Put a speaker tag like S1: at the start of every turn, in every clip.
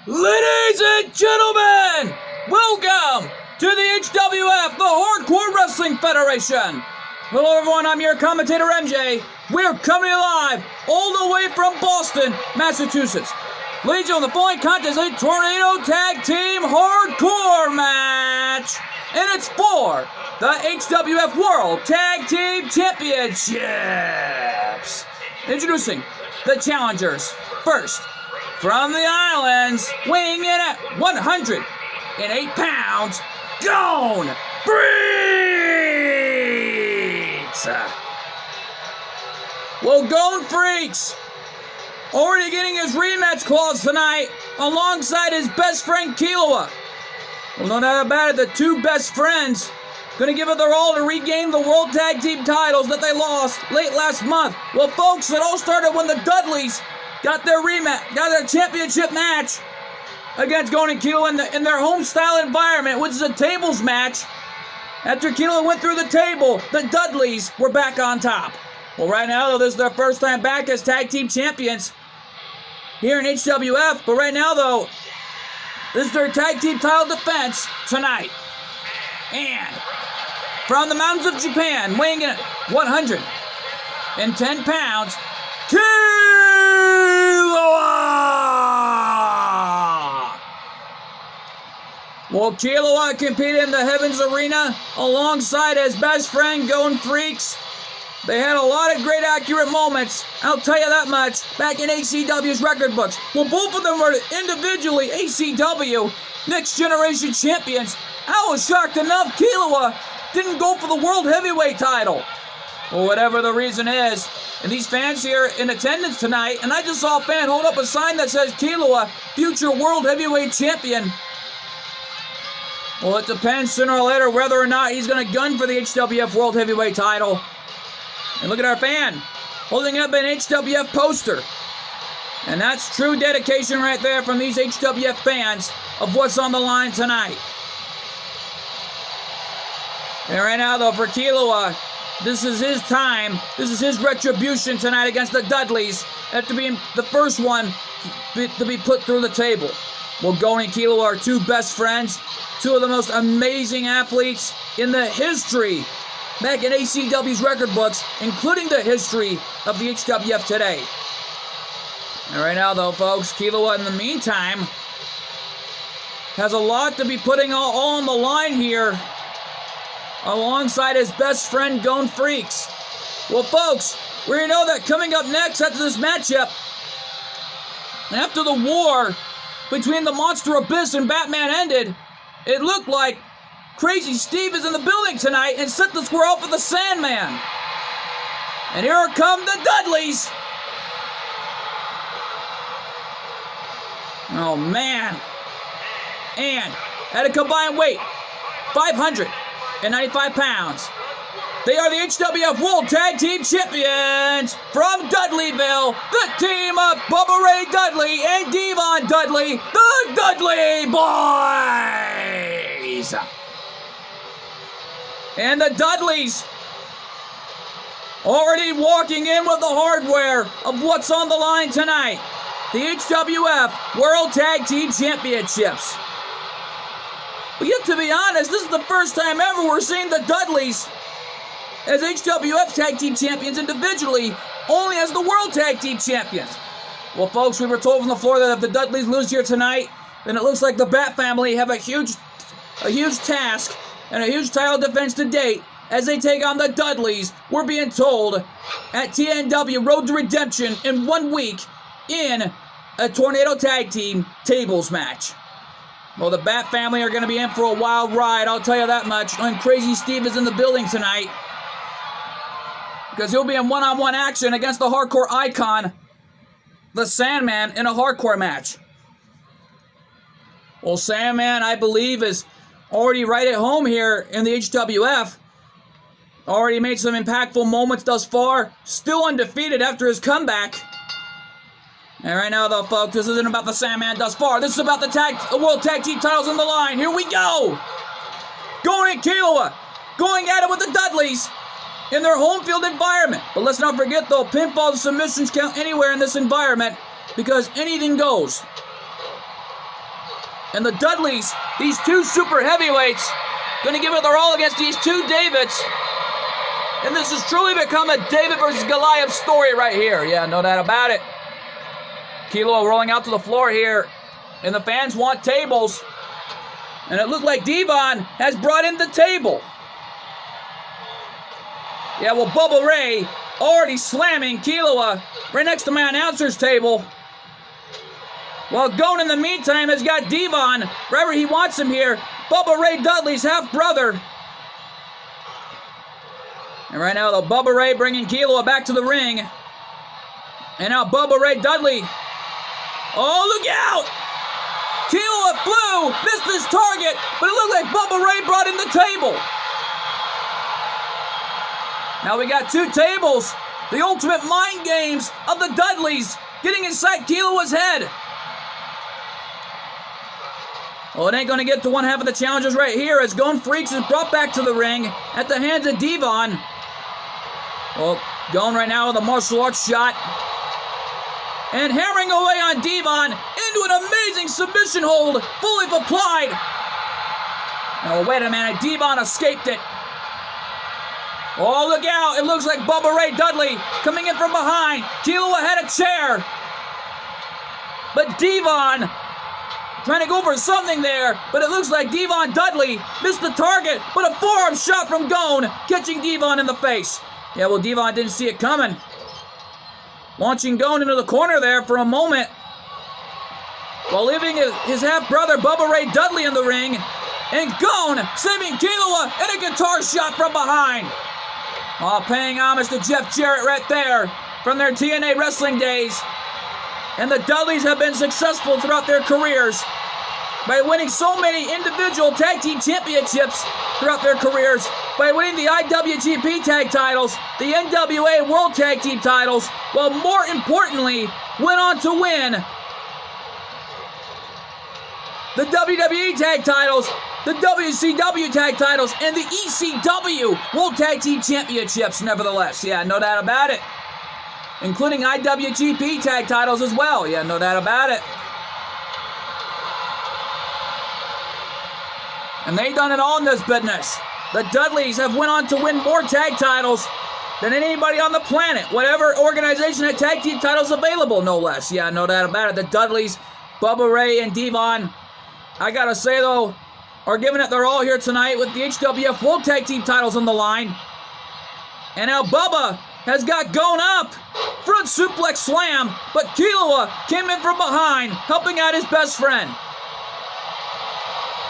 S1: Ladies and gentlemen, welcome to the HWF, the Hardcore Wrestling Federation. Hello everyone, I'm your commentator MJ. We're coming live all the way from Boston, Massachusetts. Ladies and gentlemen, the following contest is a Tornado Tag Team Hardcore match. And it's for the HWF World Tag Team Championships. Introducing the challengers. First, from the islands, weighing in at 108 pounds, Gone Freaks! Well, Gone Freaks already getting his rematch clause tonight alongside his best friend Killua. Well, no doubt about it, the two best friends going to give it their all to regain the World Tag Team titles that they lost late last month. Well, folks, it all started when the Dudleys got their championship match against Gon and Killua in their home style environment, which is a tables match. After Killua went through the table, the Dudleys were back on top. Well, right now, though, this is their first time back as tag team champions here in HWF. But right now, though, this is their tag team title defense tonight. And from the mountains of Japan, weighing in at 110 pounds, Killua! Well, Killua competed in the Heavens Arena alongside his best friend, Gone Freaks. They had a lot of great accurate moments, I'll tell you that much, back in ACW's record books. Well, both of them were individually ACW Next Generation Champions. I was shocked enough Killua didn't go for the World Heavyweight title. Well, whatever the reason is, and these fans here in attendance tonight, and I just saw a fan hold up a sign that says Killua, future World Heavyweight Champion. Well, it depends sooner or later whether or not he's going to gun for the HWF World Heavyweight title. And look at our fan holding up an HWF poster. And that's true dedication right there from these HWF fans of what's on the line tonight. And right now, though, for Killua, this is his time. This is his retribution tonight against the Dudleys after being the first one to be put through the table. Well, Gon and Killua are two best friends, two of the most amazing athletes in the history back in ACW's record books, including the history of the HWF today. And right now, though, folks, Killua, in the meantime, has a lot to be putting all on the line here alongside his best friend, Gone Freaks. Well, folks, we know that coming up next after this matchup, after the war between the Monster Abyss and Batman ended, it looked like Crazy Steve is in the building tonight and set the square out for the Sandman. And here come the Dudleys. Oh, man. And at a combined weight, 595 pounds. They are the HWF World Tag Team Champions from Dudleyville, the team of Bubba Ray Dudley and Devon Dudley, the Dudley Boys. And the Dudleys already walking in with the hardware of what's on the line tonight. The HWF World Tag Team Championships. But yet, to be honest, this is the first time ever we're seeing the Dudleys as HWF Tag Team Champions individually, only as the World Tag Team Champions. Well, folks, we were told from the floor that if the Dudleys lose here tonight, then it looks like the Bat family have a huge task and a huge title defense to date as they take on the Dudleys. We're being told at TNW Road to Redemption in 1 week in a Tornado Tag Team tables match. Well, the Bat family are going to be in for a wild ride, I'll tell you that much, when Crazy Steve is in the building tonight, because he'll be in one-on-one action against the hardcore icon, the Sandman, in a hardcore match. Well, Sandman, I believe, is already right at home here in the HWF. Already made some impactful moments thus far. Still undefeated after his comeback. And right now, though, folks, this isn't about the Sandman thus far. This is about the World Tag Team titles on the line. Here we go. Gon and Killua going at it with the Dudleys in their home field environment. But let's not forget, though, pinfall submissions count anywhere in this environment because anything goes. And the Dudleys, these two super heavyweights, going to give it their all against these two Davids. And this has truly become a David versus Goliath story right here. Yeah, no doubt about it. Kilo rolling out to the floor here. And the fans want tables. And it looked like Devon has brought in the table. Yeah, well, Bubba Ray already slamming Kilo right next to my announcer's table. Well, Gone in the meantime has got Devon wherever he wants him here. Bubba Ray Dudley's half-brother. And right now, though, Bubba Ray bringing Kilo back to the ring. And now Bubba Ray Dudley. Oh, look out! Kilo flew, missed his target, but it looked like Bubba Ray brought in the table. Now we got two tables. The ultimate mind games of the Dudleys getting inside Kilo's head. Well, it ain't going to get to one half of the challenges right here as Gone Freaks is brought back to the ring at the hands of Devon. Well, Gone right now with a martial arts shot. And hammering away on Devon into an amazing submission hold, fully applied. Oh, wait a minute, Devon escaped it. Oh, look out, it looks like Bubba Ray Dudley coming in from behind. Kilo had a chair. But Devon trying to go for something there, but it looks like Devon Dudley missed the target, but a forearm shot from Gone, catching Devon in the face. Yeah, well, Devon didn't see it coming. Launching Gone into the corner there for a moment, while leaving his half-brother Bubba Ray Dudley in the ring, and Gone saving Kilo and a guitar shot from behind. Oh, paying homage to Jeff Jarrett right there from their TNA wrestling days. And the Dudleys have been successful throughout their careers by winning so many individual tag team championships throughout their careers, by winning the IWGP tag titles, the NWA World Tag Team titles, while more importantly, went on to win the WWE tag titles, the WCW tag titles, and the ECW World Tag Team Championships, nevertheless. Yeah, no doubt about it. Including IWGP tag titles as well. Yeah, no doubt about it. And they done it all in this business. The Dudleys have went on to win more tag titles than anybody on the planet. Whatever organization had tag team titles available, no less. Yeah, no doubt about it. The Dudleys, Bubba Ray, and Devon, I gotta say though, are giving it their all here tonight with the HWF World Tag Team titles on the line. And now Bubba has got Gone up. Front suplex slam, but Kilo came in from behind, helping out his best friend.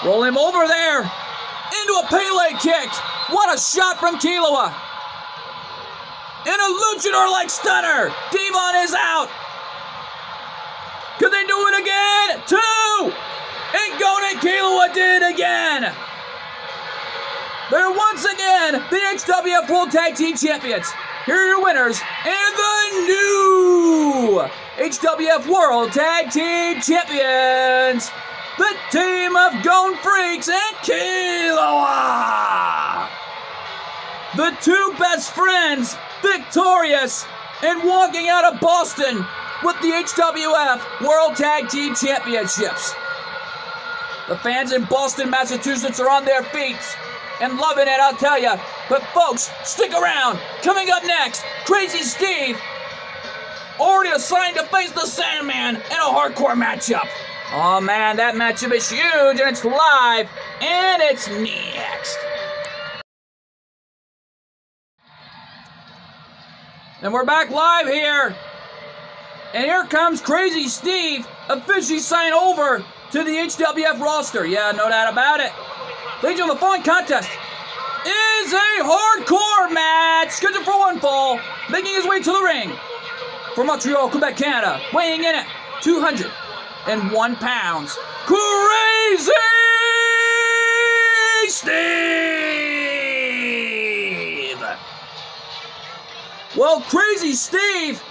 S1: Roll him over there into a Pele kick. What a shot from Kilo. And a luchador-like stunner. Devon is out. Could they do it again? Two. And Gone and Kilo did it again. They're once again the HWF World Tag Team Champions. Here are your winners and the new HWF World Tag Team Champions, the team of Gone Freaks and Kilo. The two best friends, victorious and walking out of Boston with the HWF World Tag Team Championships. The fans in Boston, Massachusetts are on their feet and loving it, I'll tell you. But folks, stick around. Coming up next, Crazy Steve, already assigned to face the Sandman in a hardcore matchup. Oh man, that matchup is huge, and it's live, and it's next. And we're back live here. And here comes Crazy Steve, officially signed over to the HWF roster. Yeah, no doubt about it. Ladies and gentlemen, the following contest is a hardcore match scheduled for one fall, making his way to the ring from Montreal, Quebec, Canada, weighing in at 201 pounds. Crazy Steve! Well, Crazy Steve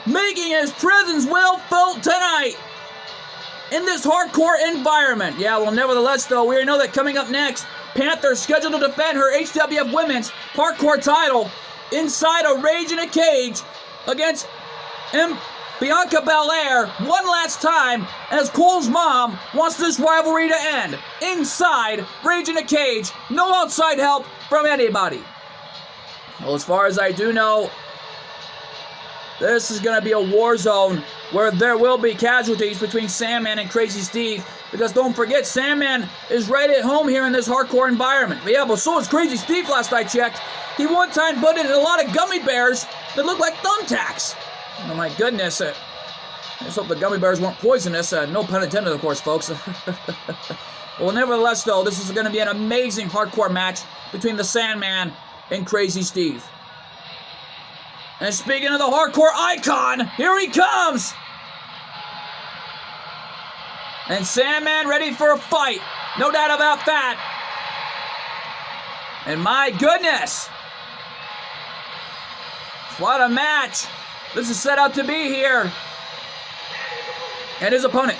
S1: making his presence well felt tonight in this hardcore environment. Yeah, well, nevertheless, though, we know that coming up next, Panther scheduled to defend her HWF Women's Hardcore title inside a Rage in a Cage against Bianca Belair one last time as Cole's mom wants this rivalry to end. Inside, Rage in a Cage, no outside help from anybody. Well, as far as I do know, this is going to be a war zone where there will be casualties between Sandman and Crazy Steve. Because don't forget, Sandman is right at home here in this hardcore environment. But yeah, but so is Crazy Steve last I checked. He one time butted in a lot of gummy bears that look like thumbtacks. Oh my goodness. I just hope the gummy bears weren't poisonous. No pun intended, of course, folks. Well, nevertheless, though, this is going to be an amazing hardcore match between the Sandman and Crazy Steve. And speaking of the hardcore icon, here he comes! And Sandman ready for a fight. No doubt about that. And my goodness! What a match! This is set out to be here. And his opponent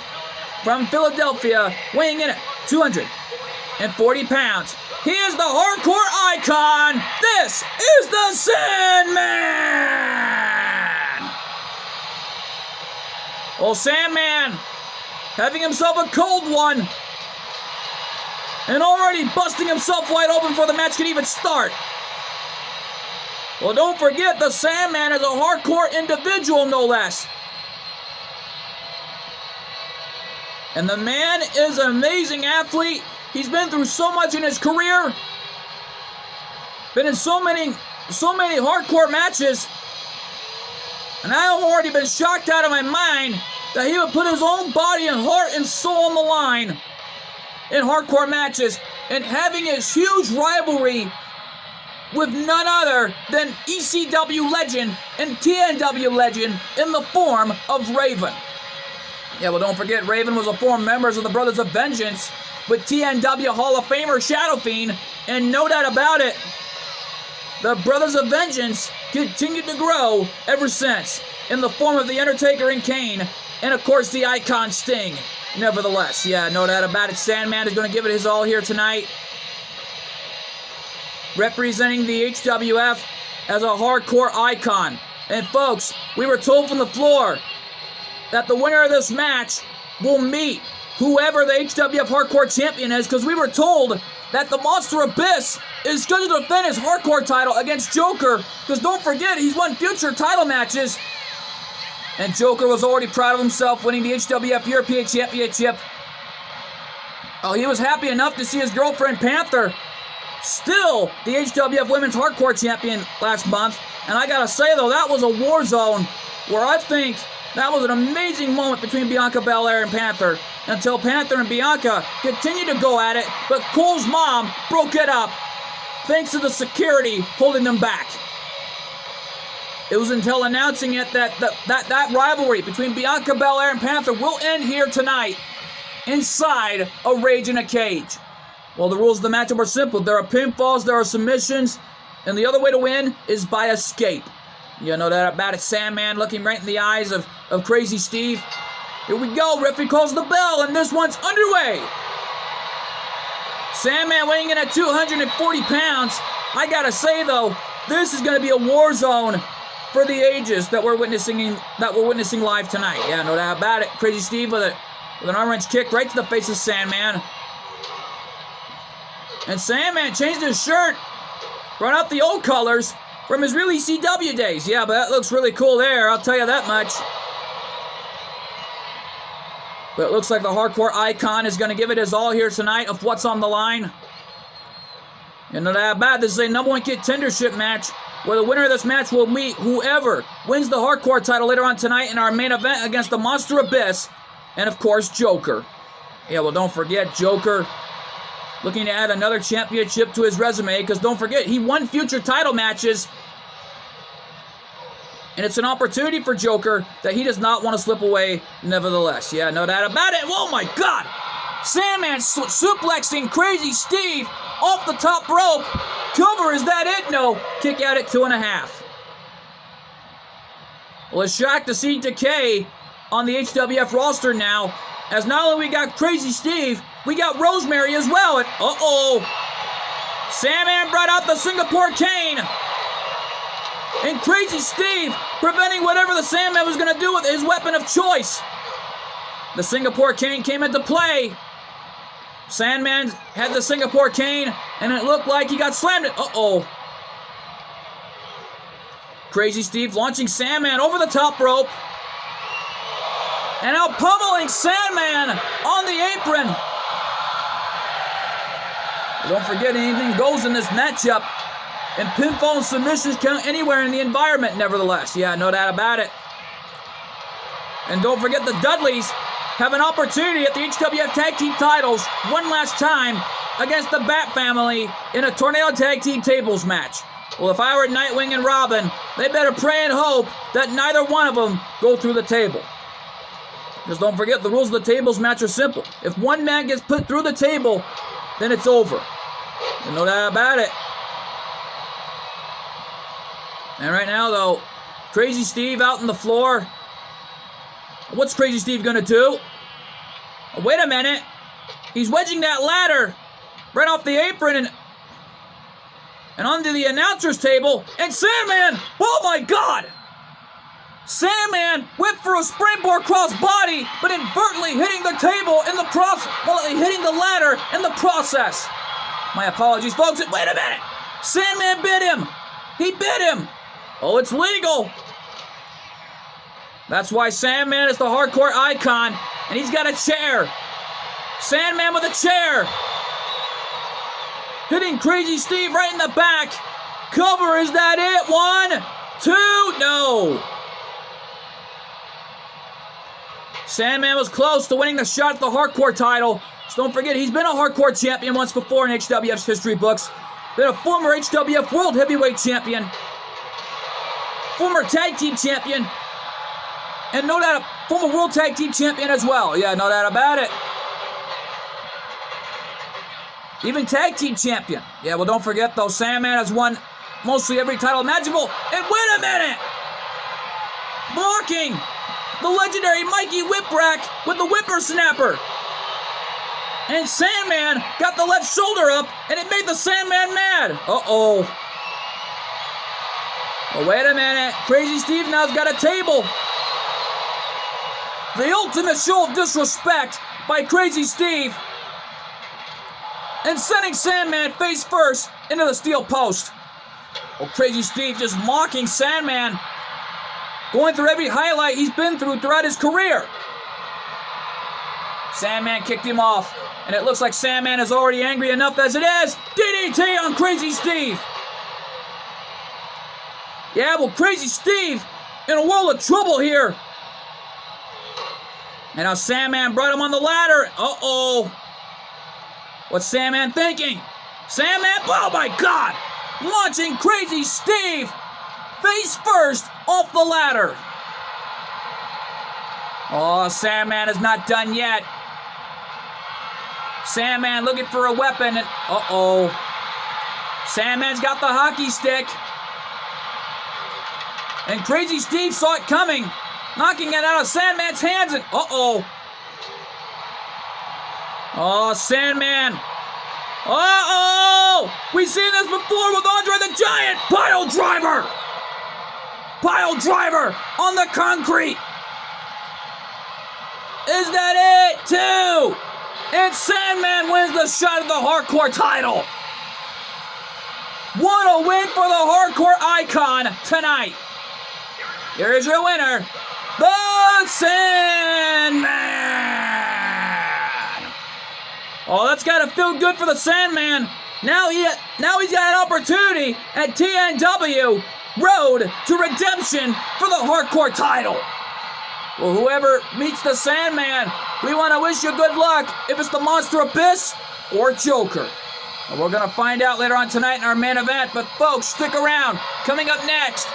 S1: from Philadelphia, weighing in at 240 pounds. He is the hardcore icon. This is the Sandman. Well, Sandman having himself a cold one and already busting himself wide open before the match can even start. Well, don't forget, the Sandman is a hardcore individual, no less. And the man is an amazing athlete. He's been through so much in his career. Been in so many hardcore matches. And I've already been shocked out of my mind that he would put his own body and heart and soul on the line in hardcore matches. And having his huge rivalry with none other than ECW legend and TNW legend in the form of Raven. Yeah, well, don't forget, Raven was a former member of the Brothers of Vengeance with TNW Hall of Famer Shadow Fiend, and no doubt about it, the Brothers of Vengeance continued to grow ever since in the form of The Undertaker and Kane, and of course the icon Sting. Nevertheless, yeah, no doubt about it, Sandman is going to give it his all here tonight, representing the HWF as a hardcore icon. And folks, we were told from the floor that the winner of this match will meet whoever the HWF Hardcore Champion is, because we were told that the Monster Abyss is scheduled to defend his Hardcore title against Joker, because don't forget, he's won future title matches, and Joker was already proud of himself winning the HWF European Championship. Oh, he was happy enough to see his girlfriend Panther still the HWF Women's Hardcore Champion last month, and I gotta say though, that was a war zone where I think that was an amazing moment between Bianca Belair and Panther, until Panther and Bianca continued to go at it, but Cole's mom broke it up, thanks to the security holding them back. It was until announcing it that rivalry between Bianca Belair and Panther will end here tonight, inside a Rage in a Cage. Well, the rules of the matchup are simple. There are pinfalls, there are submissions, and the other way to win is by escape. You know that about it. Sandman looking right in the eyes of Crazy Steve. Here we go. Referee calls the bell, and this one's underway. Sandman weighing in at 240 pounds. I gotta say though, this is gonna be a war zone for the ages that we're witnessing live tonight. Yeah, no doubt about it. Crazy Steve with an arm wrench kick right to the face of Sandman. And Sandman changed his shirt, brought out the old colors from his real ECW days. Yeah, but that looks really cool there, I'll tell you that much. But it looks like the hardcore icon is going to give it his all here tonight of what's on the line. And not that bad, this is a number one contendership match where the winner of this match will meet whoever wins the hardcore title later on tonight in our main event against the Monster Abyss and, of course, Joker. Yeah, well, don't forget, Joker looking to add another championship to his resume, because don't forget, he won future title matches, and it's an opportunity for Joker that he does not want to slip away nevertheless. Yeah, no doubt about it. Oh my God! Sandman suplexing Crazy Steve off the top rope. Cover, is that it? No. Kick out at 2.5. Well, it's shocked to see Decay on the HWF roster now, as not only we got Crazy Steve, we got Rosemary as well. And uh-oh. Sandman brought out the Singapore Cane. And Crazy Steve preventing whatever the Sandman was going to do with his weapon of choice. The Singapore cane came into play. Sandman had the Singapore cane, and it looked like he got slammed. Uh-oh. Crazy Steve launching Sandman over the top rope. And now pummeling Sandman on the apron. Don't forget, anything goes in this matchup. And pinfall and submissions count anywhere in the environment, nevertheless. Yeah, no doubt about it. And don't forget, the Dudleys have an opportunity at the HWF Tag Team titles one last time against the Bat Family in a Tornado Tag Team Tables match. Well, if I were Nightwing and Robin, they better pray and hope that neither one of them go through the table. Just don't forget, the rules of the tables match are simple. If one man gets put through the table, then it's over. You know that about it. And right now, though, Crazy Steve out on the floor. What's Crazy Steve going to do? Oh, wait a minute. He's wedging that ladder right off the apron and onto the announcer's table. And Sandman, oh my God! Sandman went for a springboard crossbody, but inadvertently hitting the table in the process, well, hitting the ladder in the process. My apologies, folks. Wait a minute. Sandman bit him. He bit him. Oh, it's legal. That's why Sandman is the hardcore icon, and he's got a chair. Sandman with a chair. Hitting Crazy Steve right in the back. Cover, is that it? 1, 2, no. Sandman was close to winning the shot at the hardcore title. So don't forget, he's been a hardcore champion once before in HWF's history books. Been a former HWF World Heavyweight Champion. Former Tag Team Champion. And no doubt, a former World Tag Team Champion as well. Yeah, no doubt about it. Even Tag Team Champion. Yeah, well, don't forget, though, Sandman has won mostly every title imaginable. And wait a minute! Blocking the legendary Mikey Whipwreck with the Whippersnapper. And Sandman got the left shoulder up, and it made the Sandman mad. Uh-oh. Oh, wait a minute. Crazy Steve now's got a table. The ultimate show of disrespect by Crazy Steve. And sending Sandman face first into the steel post. Oh, Crazy Steve just mocking Sandman. Going through every highlight he's been through throughout his career. Sandman kicked him off. And it looks like Sandman is already angry enough as it is. DDT on Crazy Steve. Yeah, well, Crazy Steve in a world of trouble here. And now Sandman brought him on the ladder. Uh-oh. What's Sandman thinking? Sandman, oh my God! Launching Crazy Steve face first off the ladder. Oh, Sandman is not done yet. Sandman looking for a weapon. Uh-oh. Sandman's got the hockey stick. And Crazy Steve saw it coming. Knocking it out of Sandman's hands. And uh-oh. Oh, Sandman. Uh-oh! We've seen this before with Andre the Giant. Pile driver. Pile driver on the concrete. Is that it, too? And Sandman wins the shot at the hardcore title. What a win for the hardcore icon tonight. Here is your winner, the Sandman. Oh, that's got to feel good for the Sandman. Now he's got an opportunity at TNW Road to Redemption for the hardcore title. Well, whoever meets the Sandman, we want to wish you good luck if it's the Monster Abyss or Joker. And we're going to find out later on tonight in our main event. But folks, stick around. Coming up next,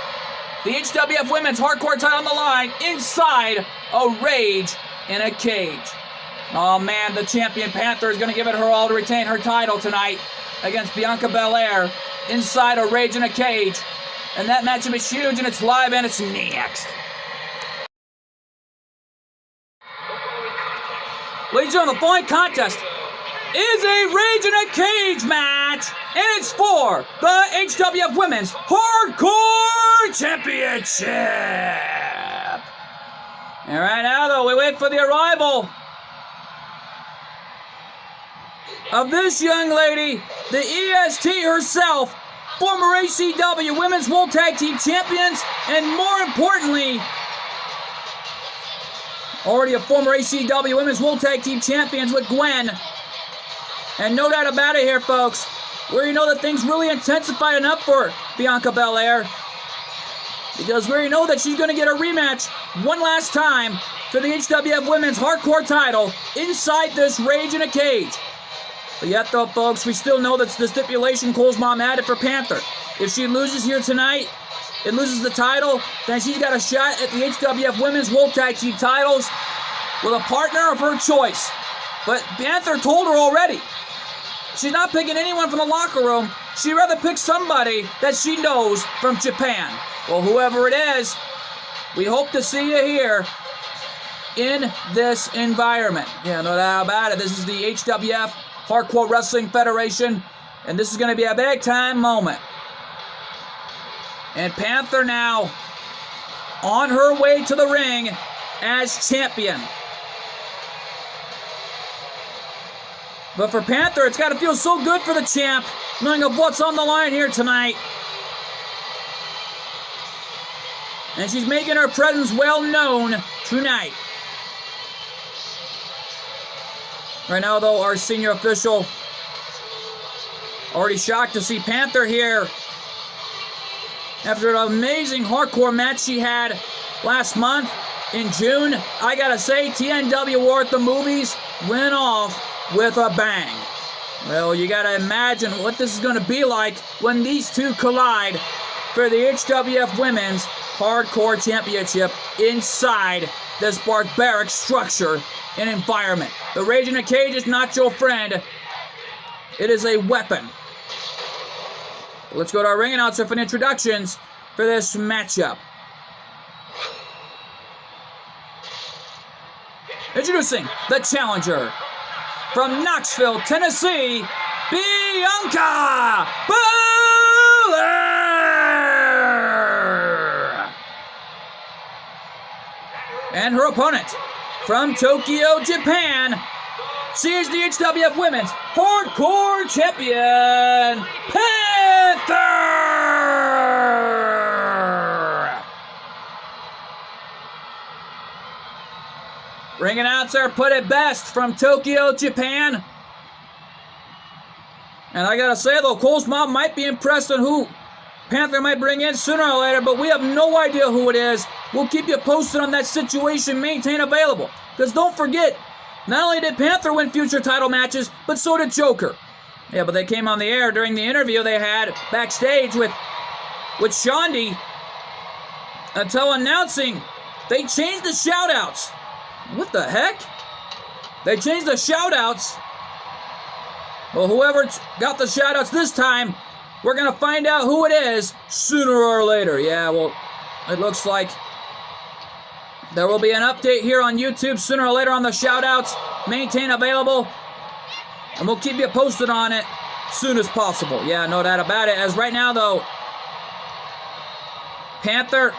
S1: the HWF Women's Hardcore title on the line inside a Rage in a Cage. Oh man, the champion Panther is going to give it her all to retain her title tonight against Bianca Belair inside a Rage in a Cage. And that matchup is huge, and it's live, and it's next. Ladies and gentlemen, the following contest is a Rage in a Cage match, and it's for the HWF Women's Hardcore Championship. And right now, though, we wait for the arrival of this young lady, the EST herself, former ACW Women's World Tag Team Champions, and more importantly, already a former ACW Women's World Tag Team Champions with Gwen. And no doubt about it here, folks, where you know that things really intensified enough for Bianca Belair. Because we already know that she's going to get a rematch one last time for the HWF Women's Hardcore title inside this Rage in a Cage. But yet, though, folks, we still know that's the stipulation Cole's mom added for Panther. If she loses here tonight and loses the title, then she's got a shot at the HWF Women's World Tag Team titles with a partner of her choice. But Panther told her already, she's not picking anyone from the locker room. She'd rather pick somebody that she knows from Japan. Well, whoever it is, we hope to see you here in this environment. Yeah, no doubt about it. This is the HWF Hardcore Wrestling Federation, and this is going to be a big-time moment. And Panther now on her way to the ring as champion. But for Panther, it's got to feel so good for the champ, knowing of what's on the line here tonight. And she's making her presence well known tonight. Right now, though, our senior official already shocked to see Panther here after an amazing hardcore match she had last month in June. I gotta say, TNW War at the Movies went off with a bang. Well, you gotta imagine what this is gonna be like when these two collide for the HWF Women's Hardcore Championship inside this barbaric structure and environment. The Rage in a Cage is not your friend. It is a weapon. Let's go to our ring announcer for the introductions for this matchup. Introducing the challenger from Knoxville, Tennessee, Bianca Belair. And her opponent from Tokyo, Japan, she is the HWF Women's Hardcore Champion, Panther! Ring announcer put it best from Tokyo, Japan. And I gotta say, though, Cole's mom might be impressed on who Panther might bring in sooner or later, but we have no idea who it is. We'll keep you posted on that situation. Maintain available. Because don't forget, not only did Panther win future title matches, but so did Joker. Yeah, but they came on the air during the interview they had backstage with Shondy until announcing they changed the shout-outs. What the heck? They changed the shout-outs. Well, whoever got the shout-outs this time, we're going to find out who it is sooner or later. Yeah, well, it looks like there will be an update here on YouTube sooner or later on the shout-outs. Maintain available. And we'll keep you posted on it soon as possible. Yeah, no doubt about it. As right now, though, Panther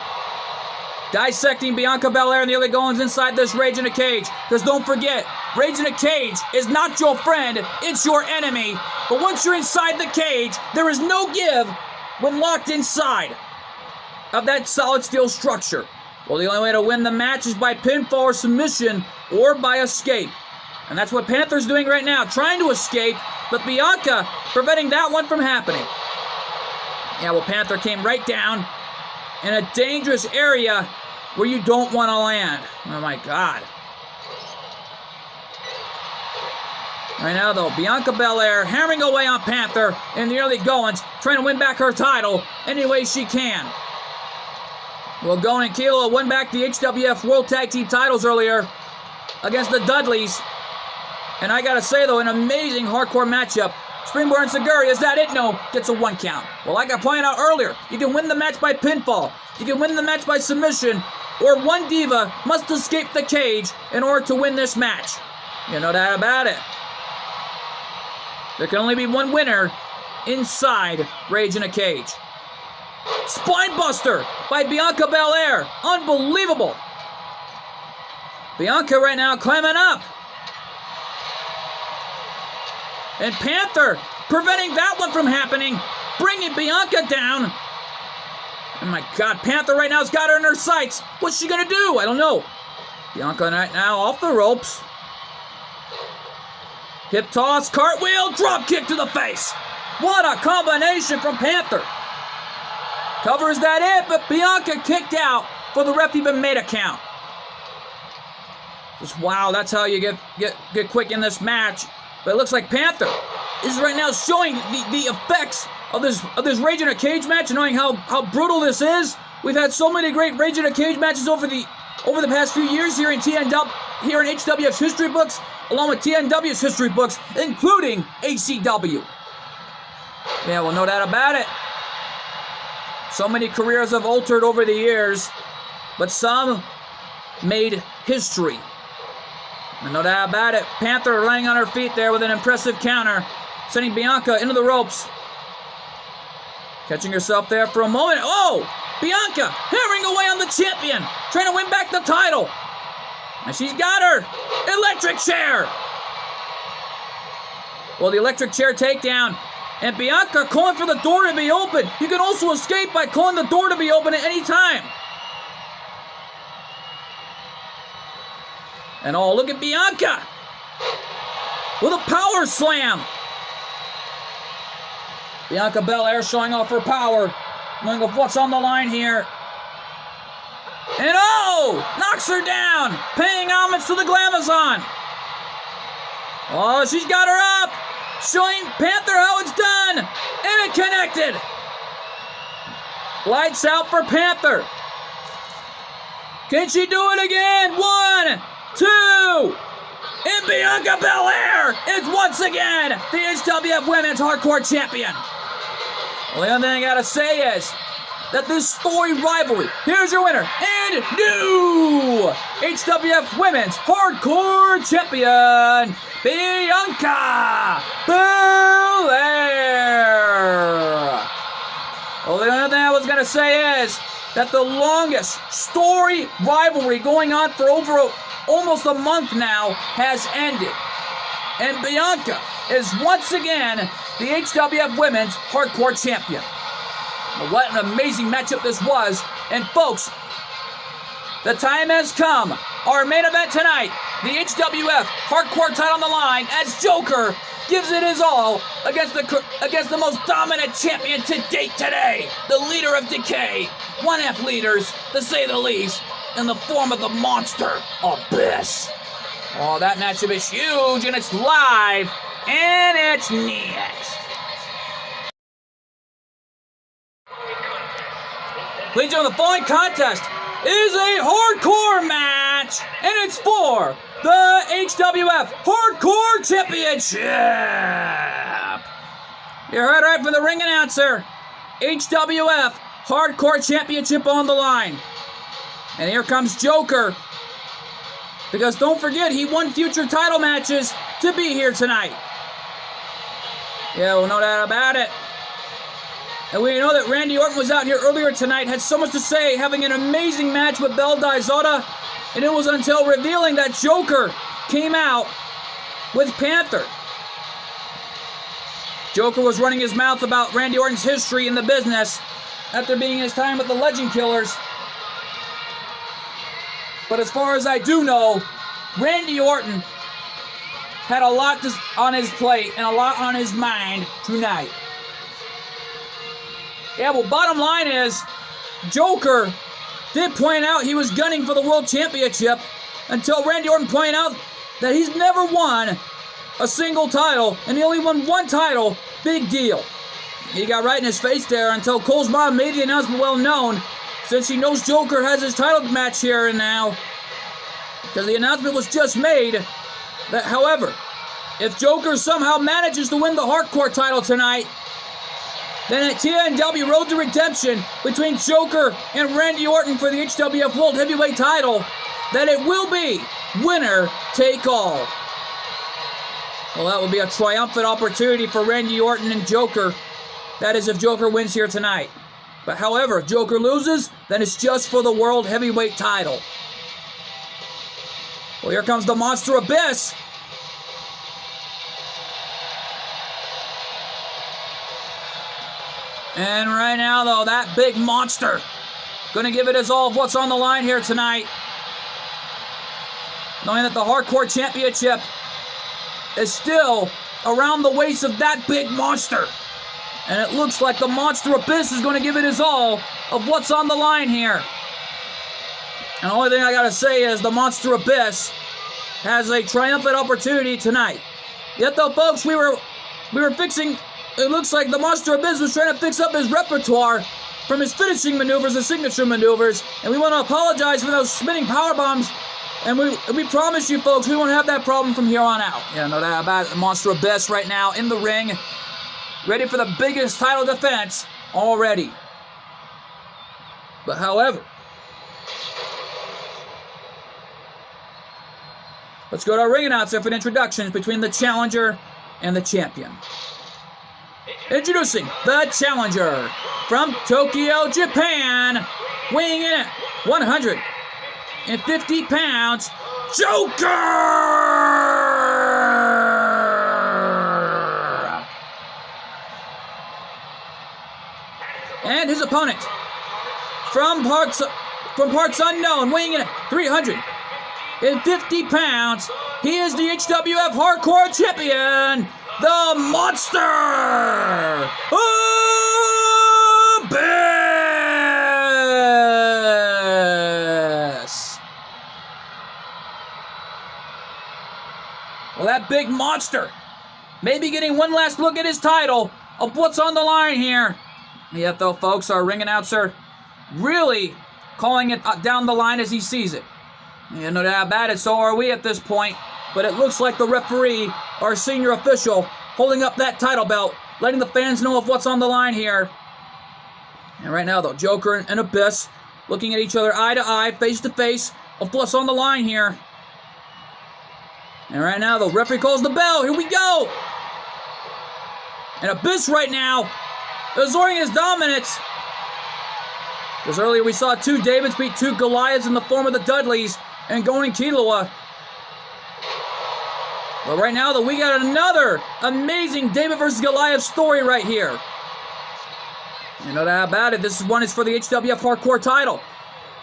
S1: dissecting Bianca Belair and the other goings inside this Rage in a Cage. Because don't forget, Rage in a Cage is not your friend, it's your enemy. But once you're inside the cage, there is no give when locked inside of that solid steel structure. Well, the only way to win the match is by pinfall or submission or by escape. And that's what Panther's doing right now, trying to escape, but Bianca preventing that one from happening. Yeah, well, Panther came right down in a dangerous area where you don't want to land. Oh, my God. Right now, though, Bianca Belair hammering away on Panther in the early goings, trying to win back her title any way she can. Well, Gon and Kilo won back the HWF World Tag Team titles earlier against the Dudleys. And I gotta say, though, an amazing hardcore matchup. Springboard and Saguri, is that it? No, gets a 1 count. Well, like I pointed out earlier, you can win the match by pinfall, you can win the match by submission, or one diva must escape the cage in order to win this match. You know that about it. There can only be one winner inside Rage in a Cage. Spinebuster by Bianca Belair. Unbelievable. Bianca right now climbing up. And Panther preventing that one from happening. Bringing Bianca down. Oh my God, Panther right now has got her in her sights. What's she going to do? I don't know. Bianca right now off the ropes. Hip toss, cartwheel, drop kick to the face. What a combination from Panther. Covers that in, but Bianca kicked out for the ref even made a count. Just wow, that's how you get quick in this match. But it looks like Panther is right now showing the effects of this Rage in a Cage match, knowing how brutal this is. We've had so many great Rage in a Cage matches over the past few years here in HWF's history books, along with TNW's history books, including ACW. Yeah, well, no doubt about it. So many careers have altered over the years, but some made history. And no doubt about it. Panther laying on her feet there with an impressive counter, sending Bianca into the ropes. Catching herself there for a moment. Oh! Bianca hammering away on the champion, trying to win back the title. And she's got her. Electric chair. Well, the electric chair takedown. And Bianca calling for the door to be open. You can also escape by calling the door to be open at any time. And oh, look at Bianca with a power slam. Bianca Belair showing off her power, knowing of what's on the line here. And oh, knocks her down, paying homage to the Glamazon. Oh, she's got her up, showing Panther how it's done, and it connected. Lights out for Panther. Can she do it again? 1, 2, and Bianca Belair is once again the HWF Women's Hardcore Champion. Well, the only thing I gotta say is that this story rivalry, here's your winner and new HWF Women's Hardcore Champion, Bianca Belair. Well, the only thing I was gonna say is that the longest story rivalry going on for almost a month now has ended. And Bianca is once again the HWF Women's Hardcore Champion. Well, what an amazing matchup this was. And folks, the time has come. Our main event tonight, the HWF Hardcore title on the line as Joker gives it his all against the most dominant champion to date today, the leader of Decay. 1F leaders, to say the least, in the form of the monster, Abyss. Oh, that matchup is huge, and it's live, and it's next. Ladies and gentlemen, the following contest is a hardcore match, and it's for the HWF Hardcore Championship. You heard right from the ring announcer. HWF Hardcore Championship on the line. And here comes Joker. Because don't forget, he won future title matches to be here tonight. Yeah, well, no doubt about it. And we know that Randy Orton was out here earlier tonight, had so much to say, having an amazing match with Belle Dizota. And it was until revealing that Joker came out with Panther. Joker was running his mouth about Randy Orton's history in the business after being his time with the Legend Killers. But as far as I do know, Randy Orton had a lot on his plate and a lot on his mind tonight. Yeah, well, bottom line is, Joker did point out he was gunning for the World Championship until Randy Orton pointed out that he's never won a single title, and he only won one title. Big deal. He got right in his face there until Cole's mom made the announcement well known, since he knows Joker has his title match here and now, because the announcement was just made that, however, if Joker somehow manages to win the Hardcore title tonight, then at TNW Road to Redemption between Joker and Randy Orton for the HWF World Heavyweight title, that it will be winner take all. Well, that will be a triumphant opportunity for Randy Orton and Joker. That is if Joker wins here tonight. But however, if Joker loses, then it's just for the World Heavyweight title. Well, here comes the Monster Abyss. And right now, though, that big monster going to give it his all of what's on the line here tonight. Knowing that the Hardcore Championship is still around the waist of that big monster. And it looks like the Monster Abyss is going to give it his all of what's on the line here. And the only thing I got to say is the Monster Abyss has a triumphant opportunity tonight. Yet though, folks, we were fixing... It looks like the Monster Abyss was trying to fix up his repertoire from his finishing maneuvers and signature maneuvers. And we want to apologize for those spinning power bombs. And we promise you, folks, we won't have that problem from here on out. Yeah, no doubt about it. The Monster Abyss right now in the ring, ready for the biggest title defense already. But however, let's go to our ring announcer for introductions between the challenger and the champion. Introducing the challenger from Tokyo, Japan, weighing in at 150 pounds, Joker! And his opponent from parts unknown, weighing in at 350 pounds, he is the HWF Hardcore Champion, the Monster Abyss! Well, that big monster may be getting one last look at his title of what's on the line here. Yet, though, folks, our ring announcer really calling it down the line as he sees it. You know how bad it, so are we at this point. But it looks like the referee, our senior official, holding up that title belt, letting the fans know of what's on the line here. And right now, though, Joker and Abyss looking at each other eye to eye, face to face, of what's on the line here. And right now, the referee calls the bell. Here we go. And Abyss right now, asserting his dominance. Because earlier we saw two Davids beat two Goliaths in the form of the Dudleys and going Killua. But right now, though, we got another amazing David versus Goliath story right here. You know that about it. This one is for the HWF Hardcore title.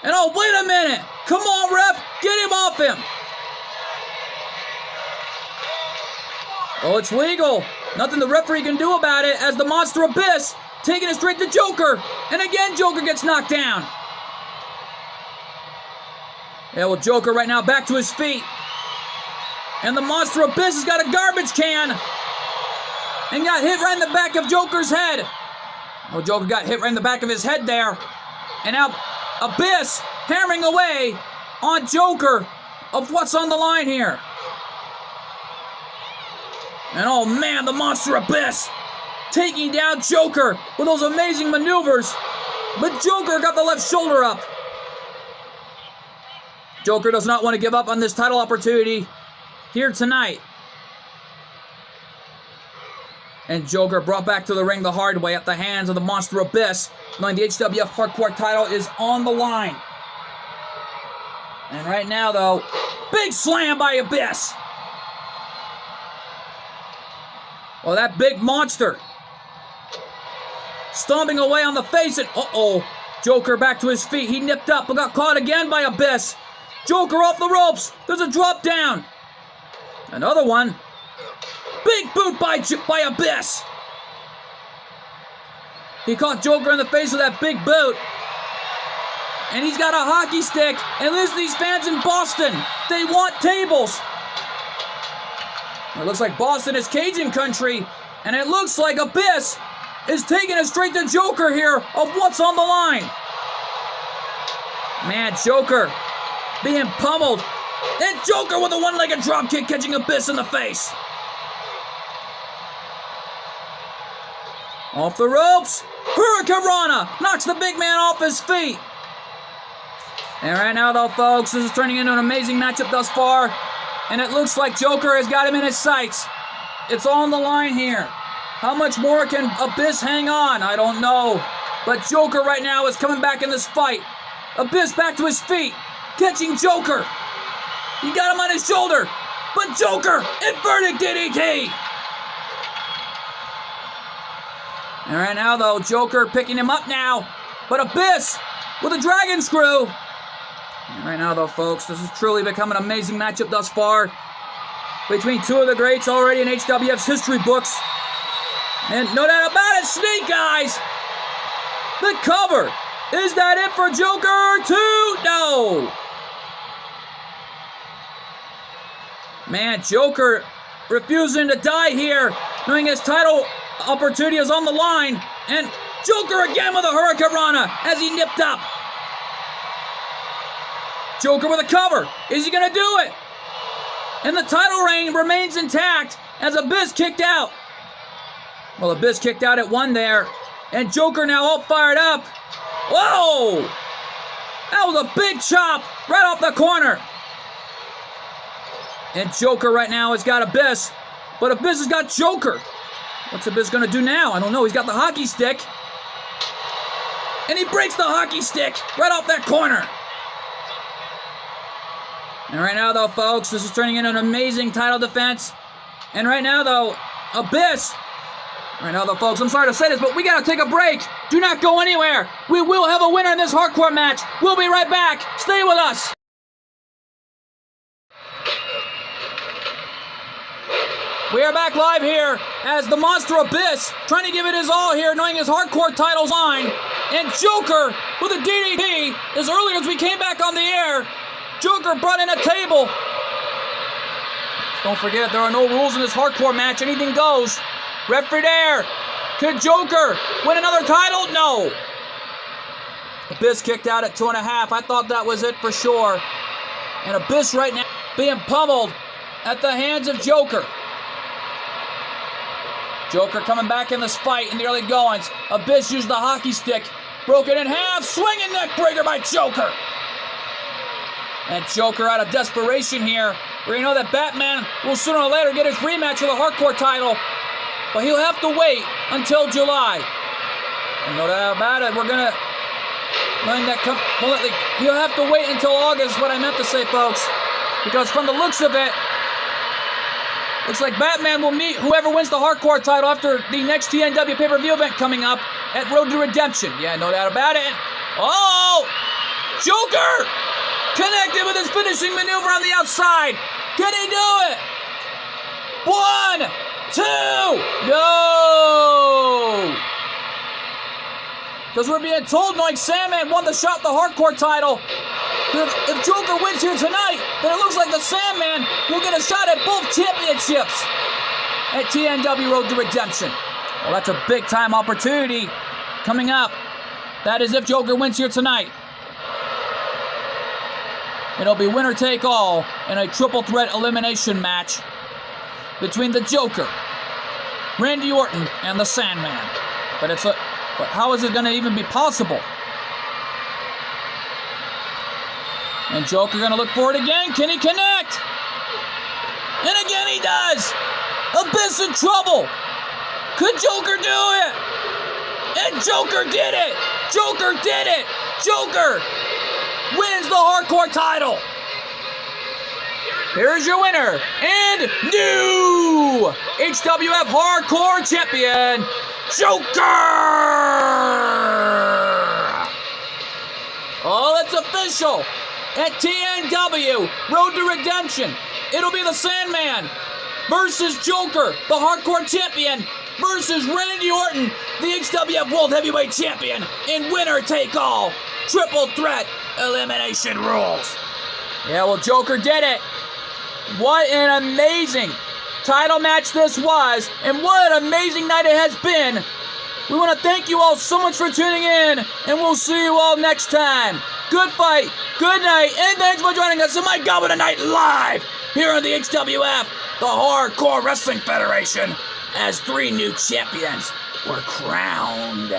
S1: And oh, wait a minute. Come on, ref. Get him off him. Oh, it's legal. Nothing the referee can do about it as the Monster Abyss taking it straight to Joker. And again, Joker gets knocked down. Yeah, well, Joker right now back to his feet. And the Monster Abyss has got a garbage can. And got hit right in the back of Joker's head. Oh, Joker got hit right in the back of his head there. And now Abyss hammering away on Joker of what's on the line here. And oh man, the Monster Abyss taking down Joker with those amazing maneuvers. But Joker got the left shoulder up. Joker does not want to give up on this title opportunity here tonight. And Joker brought back to the ring the hard way at the hands of the Monster Abyss, knowing the HWF Hardcore title is on the line. And right now, though, big slam by Abyss. Well, that big monster stomping away on the face, and uh-oh, Joker back to his feet. He nipped up but got caught again by Abyss. Joker off the ropes. There's a drop down. Another one. Big boot by Abyss. He caught Joker in the face with that big boot. And he's got a hockey stick. And listen to these fans in Boston. They want tables. It looks like Boston is Cajun country. And it looks like Abyss is taking it straight to Joker here of what's on the line. Man, Joker being pummeled. And Joker with a one-legged drop kick catching Abyss in the face. Off the ropes. Hurricanrana knocks the big man off his feet. And right now, though, folks, this is turning into an amazing matchup thus far. And it looks like Joker has got him in his sights. It's all on the line here. How much more can Abyss hang on? I don't know. But Joker right now is coming back in this fight. Abyss back to his feet, catching Joker. He got him on his shoulder, but Joker, inverted DDT. And right now, though, Joker picking him up now, but Abyss with a dragon screw. And right now, though, folks, this has truly become an amazing matchup thus far between two of the greats already in HWF's history books. And no doubt about it, Snake Eyes, the cover. Is that it for Joker 2? No. Man, Joker refusing to die here, knowing his title opportunity is on the line. And Joker again with a Hurricanrana as he nipped up. Joker with a cover. Is he going to do it? And the title reign remains intact as Abyss kicked out. Well, Abyss kicked out at 1 there. And Joker now all fired up. Whoa! That was a big chop right off the corner. And Joker right now has got Abyss. But Abyss has got Joker. What's Abyss going to do now? I don't know. He's got the hockey stick. And he breaks the hockey stick right off that corner. And right now, though, folks, this is turning into an amazing title defense. And right now, though, Abyss. Right now, though, folks, I'm sorry to say this, but we got to take a break. Do not go anywhere. We will have a winner in this hardcore match. We'll be right back. Stay with us. We are back live here as the Monster Abyss trying to give it his all here, knowing his hardcore title's on. And Joker with a DDT as early as we came back on the air. Joker brought in a table. Don't forget, there are no rules in this hardcore match. Anything goes. Referee there. Could Joker win another title? No. Abyss kicked out at 2.5. I thought that was it for sure. And Abyss right now being pummeled at the hands of Joker. Joker coming back in this fight in the early goings. Abyss used the hockey stick. Broke it in half. Swinging neck breaker by Joker. And Joker out of desperation here. We know that Batman will sooner or later get his rematch for the hardcore title. But he'll have to wait until July. And no doubt about it, we're going to learn that completely. He'll have to wait until August, what I meant to say, folks. Because from the looks of it, looks like Batman will meet whoever wins the hardcore title after the next TNW pay-per-view event coming up at Road to Redemption. Yeah, no doubt about it. Oh! Joker! Connected with his finishing maneuver on the outside. Can he do it? 1, 2, no! Because we're being told, knowing Sandman won the shot the hardcore title. If Joker wins here tonight, then it looks like the Sandman will get a shot at both championships at TNW Road to Redemption. Well, that's a big-time opportunity coming up. That is if Joker wins here tonight. It'll be winner take all in a triple threat elimination match between the Joker, Randy Orton, and the Sandman. But how is it going to even be possible? And Joker going to look for it again. Can he connect? And again he does. Abyss in trouble. Could Joker do it? And Joker did it. Joker did it. Joker wins the hardcore title. Here's your winner and new HWF Hardcore Champion, Joker! Oh, it's official. At TNW Road to Redemption, it'll be the Sandman versus Joker, the Hardcore Champion, versus Randy Orton, the HWF World Heavyweight Champion, in winner take all triple threat elimination rules. Yeah, well, Joker did it. What an amazing title match this was, and what an amazing night it has been. We want to thank you all so much for tuning in, and we'll see you all next time. Good fight, good night, and thanks for joining us in my Goblin Tonight live here on the HWF, the Hardcore Wrestling Federation, as 3 new champions were crowned.